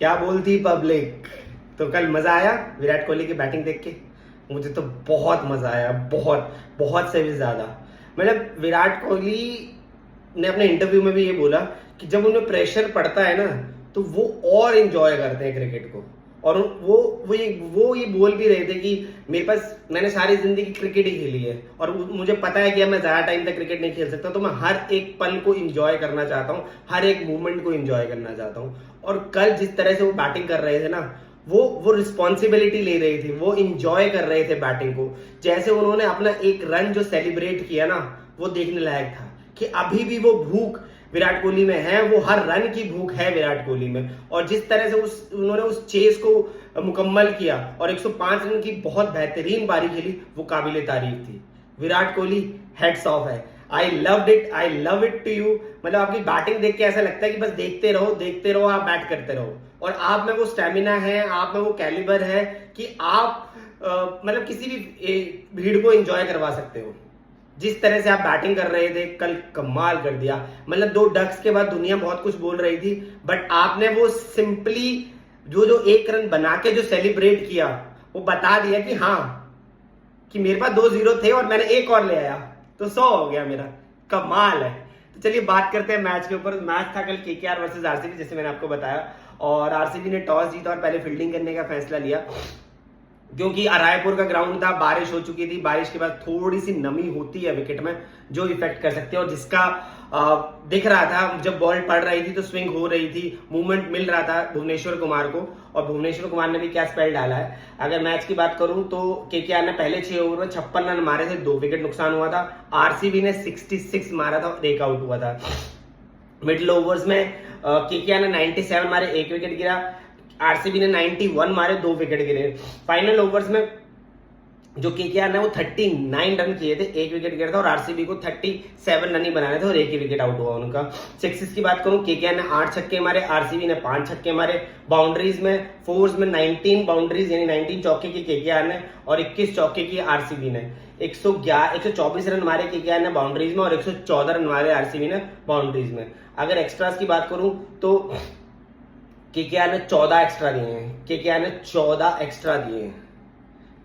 क्या बोलती पब्लिक। तो कल मजा आया विराट कोहली की बैटिंग देख के। मुझे तो बहुत मजा आया, बहुत बहुत से भी ज्यादा। मतलब विराट कोहली ने अपने इंटरव्यू में भी ये बोला कि जब उन्हें प्रेशर पड़ता है ना तो वो और इंजॉय करते हैं क्रिकेट को। और वो ये बोल भी रहे थे कि मैंने सारी जिंदगी क्रिकेट ही खेली है और मुझे पता है कि अब मैं ज्यादा टाइम तक क्रिकेट नहीं खेल सकता, तो मैं हर एक पल को इंजॉय करना चाहता हूँ, हर एक मूवमेंट को इंजॉय करना चाहता हूँ। और कल जिस तरह से वो बैटिंग कर रहे थे ना, वो रिस्पॉन्सिबिलिटी ले रहे थे, वो इंजॉय कर रहे थे बैटिंग को। जैसे उन्होंने अपना एक रन जो सेलिब्रेट किया ना, वो देखने लायक था कि अभी भी वो भूख विराट कोहली में है, वो हर रन की भूख है विराट कोहली में। और जिस तरह से उन्होंने उस चेस को मुकम्मल किया और 105 रन की बहुत बेहतरीन पारी खेली, वो काबिले तारीफ थी। विराट कोहली हेड्स ऑफ है। I love it to you. मतलब आपकी बैटिंग देख के ऐसा लगता है कि बस देखते रहो, आप बैट करते रहो। और आप में वो स्टेमिना है, आप में वो कैलिबर है कि आप मतलब किसी भी भीड़ को एंजॉय करवा सकते हो। जिस तरह से आप बैटिंग कर रहे थे कल, कमाल कर दिया। मतलब 2 डक्स के बाद दुनिया बहुत कुछ बोल रही थी, बट आपने वो सिंपली जो 1 रन बना के जो सेलिब्रेट किया, वो बता दिया कि हाँ, कि मेरे पास 2-0 थे और मैंने एक और ले आया तो 100 हो गया मेरा। कमाल है। तो चलिए बात करते हैं मैच के ऊपर। मैच था कल केकेआर वर्सेस आरसीबी, जैसे मैंने आपको बताया। और आरसीबी ने टॉस जीता और पहले फील्डिंग करने का फैसला लिया, क्योंकि रायपुर का ग्राउंड था, बारिश हो चुकी थी। बारिश के बाद थोड़ी सी नमी होती है विकेट में जो इफेक्ट कर सकती है, और जिसका दिख रहा था जब बॉल पड़ रही थी तो स्विंग हो रही थी, मूवमेंट मिल रहा था भुवनेश्वर कुमार को। और भुवनेश्वर कुमार ने भी क्या स्पेल डाला है। अगर मैच की बात करूं तो केकेआर ने पहले 6 ओवर में 56 रन मारे थे, 2 विकेट नुकसान हुआ था। आरसीबी ने 66 मारा था और 1 आउट हुआ था। मिडिल ओवर्स में केकेआर ने 97 मारे, 1 विकेट गिरा। आरसीबी ने 91 मारे, 2 विकेट गिरे। फाइनल ओवर्स में जो केकेआर ने वो 39 रन किए थे, 1 विकेट गिरा था। और आरसीबी को 37 रन ही बनाने थे और 1 ही विकेट आउट हुआ उनका। सिक्सेस की बात करूं, केकेआर ने 8 छक्के मारे, आरसीबी ने 5 छक्के मारे। बाउंड्रीज में फोर्स में 19 बाउंड्रीज यानी 19 चौके की केकेआर ने और 21 चौके की आरसीबी ने। 124 रन मारे केकेआर ने बाउंड्रीज में और 114 रन मारे आरसीबी ने बाउंड्रीज में। अगर एक्स्ट्रास की बात करूं तो केकेआर ने 14 एक्स्ट्रा दिए हैं, केकेआर ने 14 एक्स्ट्रा दिए हैं।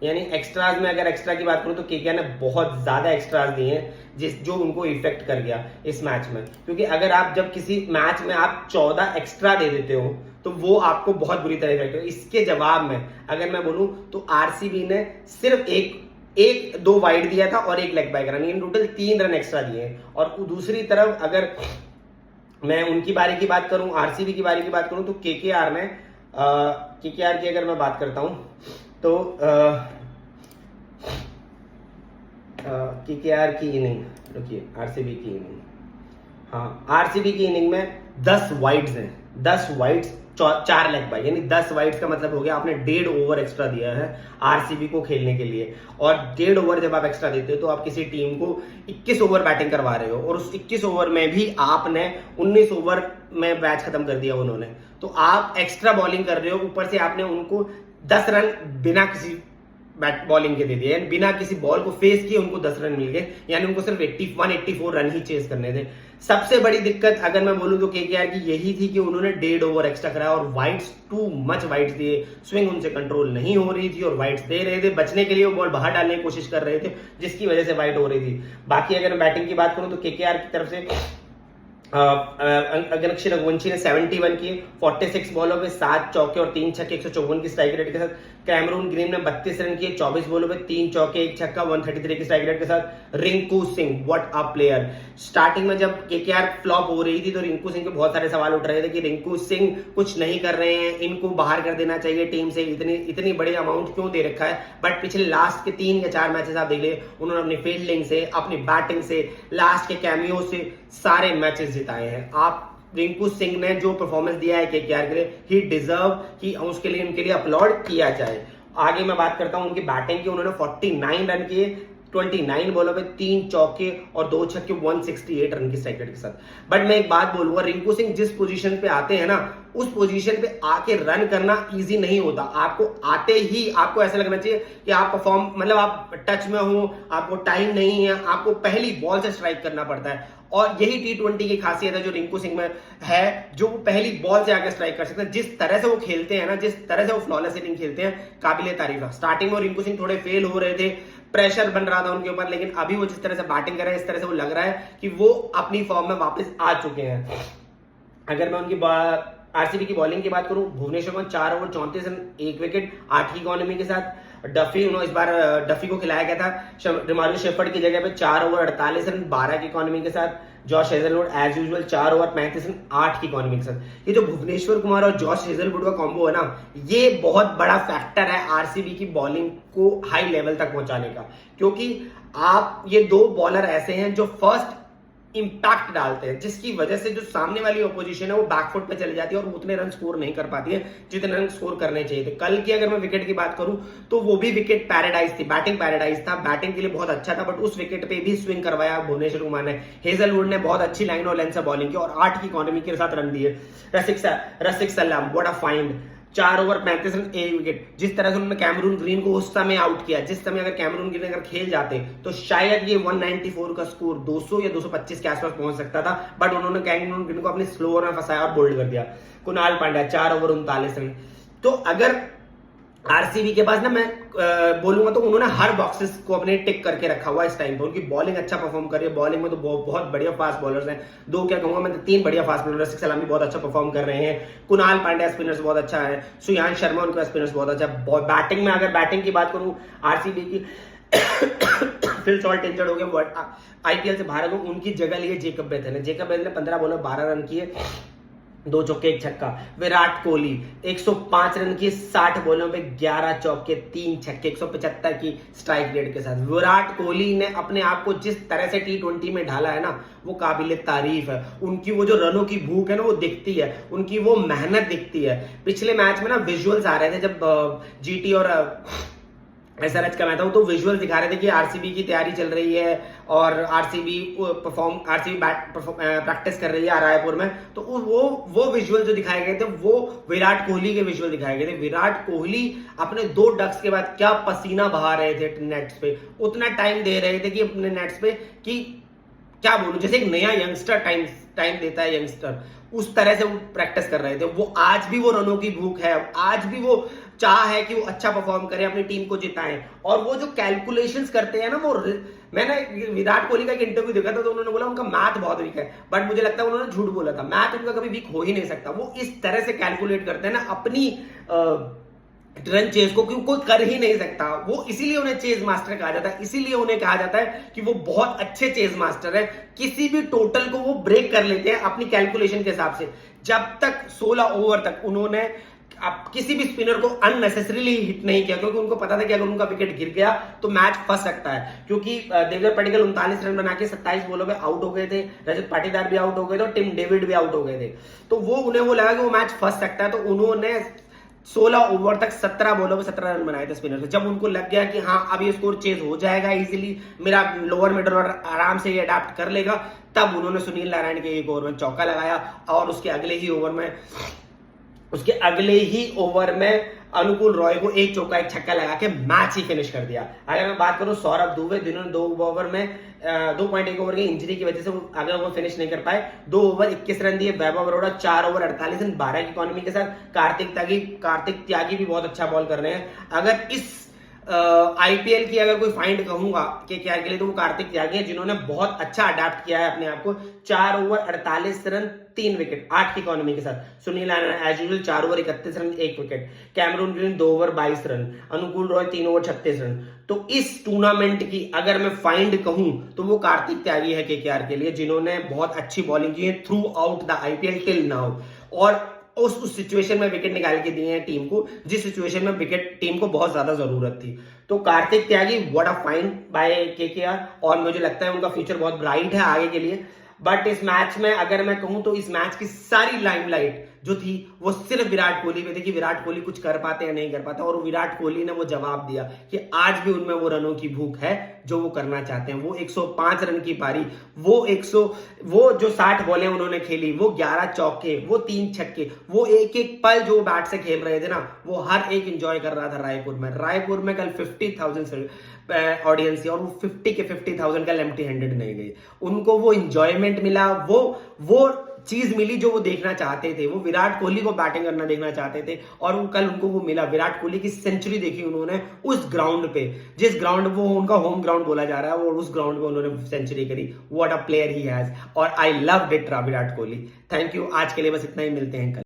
यानी एक्स्ट्राज में अगर एक्स्ट्रा की बात करूं तो केकेआर ने बहुत ज्यादा एक्स्ट्राज दिए हैं, जो उनको इफेक्ट कर गया इस मैच में। क्योंकि अगर आप जब किसी मैच में आप 14 एक्स्ट्रा दे देते हो तो वो आपको बहुत बुरी तरह इफेक्ट है। इसके जवाब में अगर मैं बोलूं तो आरसीबी ने सिर्फ एक 2 वाइड दिया था और 1 लेग बाय रन, यानी टोटल 3 रन एक्स्ट्रा दिए। और दूसरी तरफ अगर मैं उनकी बारी की बात करूं, आरसीबी की बारी की बात करूं, तो केकेआर की अगर मैं बात करता हूं तो केकेआर की इनिंग, रुकिए, आरसीबी की इनिंग, हाँ, आरसीबी की इनिंग में 10 वाइड्स हैं, 10 वाइड्स 4 लेग बाय, यानी 10 वाइड्स का मतलब हो गया आपने 1.5 ओवर एक्स्ट्रा दिया है आरसीबी को खेलने के लिए। और 1.5 ओवर जब आप एक्स्ट्रा देते हो तो आप किसी टीम को 21 ओवर बैटिंग करवा रहे हो, और उस 21 ओवर में भी आपने 19 ओवर में मैच खत्म कर दिया उन्होंने। तो आप एक्स्ट्रा बॉलिंग कर रहे हो, ऊपर से आपने उनको 10 रन बिना किसी बॉलिंग के दे दिए, बिना किसी बॉल को फेस किए उनको 10 रन मिल गए। यानी उनको सिर्फ 84 रन ही चेस करने थे। सबसे बड़ी दिक्कत अगर मैं बोलूं तो केकेआर की यही थी कि उन्होंने 1.5 ओवर एक्स्ट्रा कराया और वाइड्स, टू मच वाइड्स दिए। स्विंग उनसे कंट्रोल नहीं हो रही थी और वाइड्स दे रहे थे, बचने के लिए वो बॉल बाहर डालने की कोशिश कर रहे थे, जिसकी वजह से वाइड हो रही थी। बाकी अगर बैटिंग की बात करूं तो केकेआर की तरफ से अगनक्षी रघुवंशी ने 71 किए, 46 बॉलों पे 7 चौके और 3 छक्के, 154 की स्ट्राइक रेट के साथ। कैमरून ग्रीन ने 32 रन किए, 24 बॉलों पे 3 चौके 1 छक्का, 133 की स्ट्राइक रेट के साथ। Rinku Singh, what a player. Starting में जब केकेआर फ्लॉप हो रही थी तो रिंकू सिंह के बहुत सारे सवाल उठ रहे थे कि रिंकू सिंह कुछ नहीं कर रहे हैं, इनको बाहर कर देना चाहिए टीम से, इतनी बड़ी अमाउंट क्यों दे रखा है। बट पिछले लास्ट के 3 या 4 मैचेस आप देख ले, उन्होंने अपनी फील्डिंग से, अपनी बैटिंग से, लास्ट के कैमियो से सारे मैचेस जिताए हैं। आप रिंकू सिंह ने जो परफॉर्मेंस दिया है केकेआर के लिए, ही डिजर्व कि उसके लिए उनके लिए अपलॉड किया जाए। आगे मैं बात करता हूं उनकी बैटिंग की। उन्होंने 49 रन किए, 29 बॉलों पे 3 चौके और 2 छक्के, 168 रन की स्ट्राइक रेट के साथ। बट मैं एक बात बोलूंगा, रिंकू सिंह जिस पोजीशन पे आते हैं ना, उस पोजीशन पे आके रन करना इजी नहीं होता। आपको आते ही आपको ऐसा लगना चाहिए कि आप परफॉर्म, मतलब आप टच में हो, आपको टाइम नहीं है, आपको पहली बॉल से स्ट्राइक करना पड़ता है। और यही T20 की खासियत है जो रिंकू सिंह में है, जो वो पहली बॉल से आकर स्ट्राइक कर सकते हैं। जिस तरह से वो खेलते हैं ना, जिस तरह से वो फ्लॉलेस हिटिंग खेलते हैं, काबिले तारीफ है। स्टार्टिंग में रिंकू सिंह थोड़े फेल हो रहे थे, प्रेशर बन रहा था उनके ऊपर, लेकिन अभी वो जिस तरह से बैटिंग कर रहे हैं, इस तरह से वो लग रहा है कि वो अपनी फॉर्म में वापस आ चुके हैं। अगर मैं उनकी आरसीबी की बॉलिंग की बात करूं, Bhuvneshwar Kumar 4 over 34 run 1 wicket 8 की इकोनॉमी के साथ। डफी, इस बार डफी को खिलाया गया था रिमार्को शेफर्ड की जगह पे, 4 ओवर 48 रन 12 की इकोनॉमी के साथ। Josh Hazlewood as usual 4 over 35 run 8 की इकोनॉमी के साथ। ये जो भुवनेश्वर कुमार और जॉश हेजलवुड का कॉम्बो है ना, ये बहुत बड़ा फैक्टर है आरसीबी की बॉलिंग को हाई लेवल तक पहुंचाने का, क्योंकि आप ये दो बॉलर ऐसे हैं जो फर्स्ट इंपैक्ट डालते हैं, जिसकी वजह से जो सामने वाली ऑपोजिशन है वो बैकफुट पे चली जाती है और उतने रन स्कोर नहीं कर पाती है जितने रन स्कोर करने चाहिए थे। कल की अगर मैं विकेट की बात करूं तो वो भी विकेट पैराडाइज थी, बैटिंग पैराडाइज था, बैटिंग के लिए बहुत अच्छा था, बट उस विकेट पे भी स्विंग करवाया भुवनेश्वर कुमार ने। हेजलवुड ने बहुत अच्छी लाइन और लेंथ से बॉलिंग की और 8 की इकोनॉमी के साथ रन दिए। रसिक सलाम, what a find, 4 over 35 run 1 wicket. जिस तरह से उन्होंने कैमरून ग्रीन को उस समय आउट किया, जिस समय अगर कैमरून ग्रीन अगर खेल जाते तो शायद ये 194 का स्कोर 200 या 225 के आसपास पहुंच सकता था, बट उन्होंने कैमरून ग्रीन को अपने स्लोअर में फंसाया और बोल्ड कर दिया। Kunal Pandya 4 over 39 run. तो अगर आरसीबी के पास ना, मैं बोलूंगा तो उन्होंने हर बॉक्सेस को अपने टिक करके रखा हुआ इस टाइम पे। उनकी बॉलिंग अच्छा परफॉर्म कर रही है, बॉलिंग में तो बहुत बढ़िया फास्ट बॉलर्स हैं, दो क्या कहूंगा मैं, 3 बढ़िया फास्ट बॉलर। रसिक सलामी बहुत अच्छा परफॉर्म कर रहे हैं, कुणाल पांड्या स्पिनर्स बहुत अच्छा है, सुयांश शर्मा उनके पास स्पिनर्स बहुत अच्छा है। बैटिंग में अगर बैटिंग की बात करूं आरसीबी की, फिल सॉल्ट इंजर्ड हो गया, आईपीएल से बाहर हो, उनकी जगह लिए जेकब बेथेल ने। जेकब बेथेल ने 15 बॉलों 12 रन किए, 2 चौके 1 छक्का। विराट कोहली 105 रन की 60 बॉलों पे 11 चौके 3 छक्के, 175 की स्ट्राइक रेट के साथ। विराट कोहली ने अपने आप को जिस तरह से T20 में ढाला है ना, वो काबिले तारीफ है। उनकी वो जो रनों की भूख है ना, वो दिखती है, उनकी वो मेहनत दिखती है। पिछले मैच में ना विजुअल्स आ रहे थे जब जीटी और एसआरएच का मैच था, तो विजुअल दिखा रहे थे कि आरसीबी की तैयारी चल रही है और आरसीबी प्रैक्टिस कर रही है रायपुर में। तो वो विजुअल जो दिखाए गए थे वो विराट कोहली के विजुअल दिखाए गए थे। विराट कोहली अपने 2 डक्स के बाद क्या पसीना बहा रहे थे नेट्स पे, उतना टाइम दे रहे थे कि अपने नेट्स पे, कि क्या बोलूं, जैसे एक नया यंगस्टर टाइम देता है यंगस्टर, उस तरह से वो प्रैक्टिस कर रहे थे। वो आज भी वो रनों की भूख है, आज भी वो चाह है कि वो अच्छा परफॉर्म करें, अपनी टीम को जिताएं। और वो जो कैलकुलेशंस करते हैं ना, वो मैंने विराट कोहली का एक इंटरव्यू देखा था, तो उन्होंने बोला उनका मैथ बहुत वीक है, बट मुझे लगता है उन्होंने झूठ बोला था, मैथ उनका कभी वीक हो ही नहीं सकता। वो इस तरह से कैलकुलेट करते हैं ना अपनी रन चेज को, क्यों कोई कर ही नहीं सकता। वो इसीलिए उन्हें चेज मास्टर कहा जाता है, इसीलिए उन्हें कहा जाता है कि वो बहुत अच्छे चेज मास्टर है। किसी भी टोटल को वो ब्रेक कर लेते हैं अपनी कैलकुलेशन के हिसाब से। जब तक 16 ओवर तक उन्होंने किसी भी स्पिनर को अननेसेसरीली हिट नहीं किया, क्योंकि उनको पता था कि अगर उनका विकेट गिर गया तो मैच फंस सकता है। क्योंकि देवदत्त पडिक्कल 39 रन बना के 27 बॉलों पे आउट हो गए थे, रजत पाटीदार भी आउट हो गए थे और टिम डेविड भी आउट हो गए थे। तो उन्हें वो लगा कि वो मैच फंस सकता है, तो उन्होंने 16 ओवर तक 17 बॉलों में 17 रन बनाए थे स्पिनर से। जब उनको लग गया कि हाँ अब ये स्कोर चेज हो जाएगा इजीली, मेरा लोअर मिडल ऑर्डर आराम से ये अडेप्ट कर लेगा, तब उन्होंने सुनील नारायण के एक ओवर में चौका लगाया और उसके अगले ही ओवर में अनुकूल रॉय को 1 चौका 1 छक्का लगा के मैच ही फिनिश कर दिया। अगर मैं बात करूं सौरभ दुबे, जिन्होंने 2 ओवर में 2.1 ओवर की इंजरी की वजह से वो अगला ओवर फिनिश नहीं कर पाए, 2 ओवर 21 रन दिए। वैभव अरोड़ा 4 ओवर 48 रन 12 की इकोनॉमी के साथ। कार्तिक त्यागी भी बहुत अच्छा बॉल कर रहे हैं। अगर इस आईपीएल की अगर कोई फाइंड कहूंगा केकेआर के लिए, तो वो कार्तिक त्यागी है, जिन्होंने बहुत अच्छा अडेप्ट किया है अपने आप को। 4 ओवर 48 रन 3 विकेट 8 की इकोनॉमी के साथ। Sunil Narine as usual 4 over 31 run 1 wicket. Cameron Green 2 over 22 run. Anukul Roy 3 over 36 run. तो इस टूर्नामेंट की अगर मैं फाइंड कहूं तो वो कार्तिक त्यागी है केकेआर के लिए, जिन्होंने बहुत अच्छी बॉलिंग की है through out the IPL till now, और उस सिचुएशन में विकेट निकाल के दिए हैं टीम को, जिस सिचुएशन में विकेट टीम को बहुत ज्यादा जरूरत थी। तो Kartik Tyagi what a find by KKR, और मुझे लगता है उनका फ्यूचर बहुत ब्राइट है आगे के लिए। बट इस मैच में अगर मैं कहूं तो इस मैच की सारी लाइमलाइट जो थी वो सिर्फ विराट कोहली पे थी कि विराट कोहली कुछ कर पाते या नहीं कर पाते, और विराट कोहली ने वो जवाब दिया कि आज भी उनमें वो रनों की भूख है जो वो करना चाहते हैं। वो 105 रन की पारी, वो जो 60 बॉलें उन्होंने खेली, वो 11 चौके, वो 3 छक्के, वो एक एक पल जो बैट से खेल रहे थे ना, वो हर एक एंजॉय कर रहा था रायपुर में कल 50,000 ऑडियंस थी, और वो 50 के 50,000 का एम्प्टी हैंडेड नहीं गई। उनको वो इंजॉयमेंट मिला, वो चीज मिली जो वो देखना चाहते थे। वो विराट कोहली को बैटिंग करना देखना चाहते थे, और वो कल उनको वो मिला। विराट कोहली की सेंचुरी देखी उन्होंने उस ग्राउंड पे, जिस ग्राउंड वो उनका होम ग्राउंड बोला जा रहा है, वो उस ग्राउंड पे उन्होंने सेंचुरी करी। What a player he has, और I love it Virat Kohli. Thank you, आज के लिए बस इतना ही, मिलते हैं कल।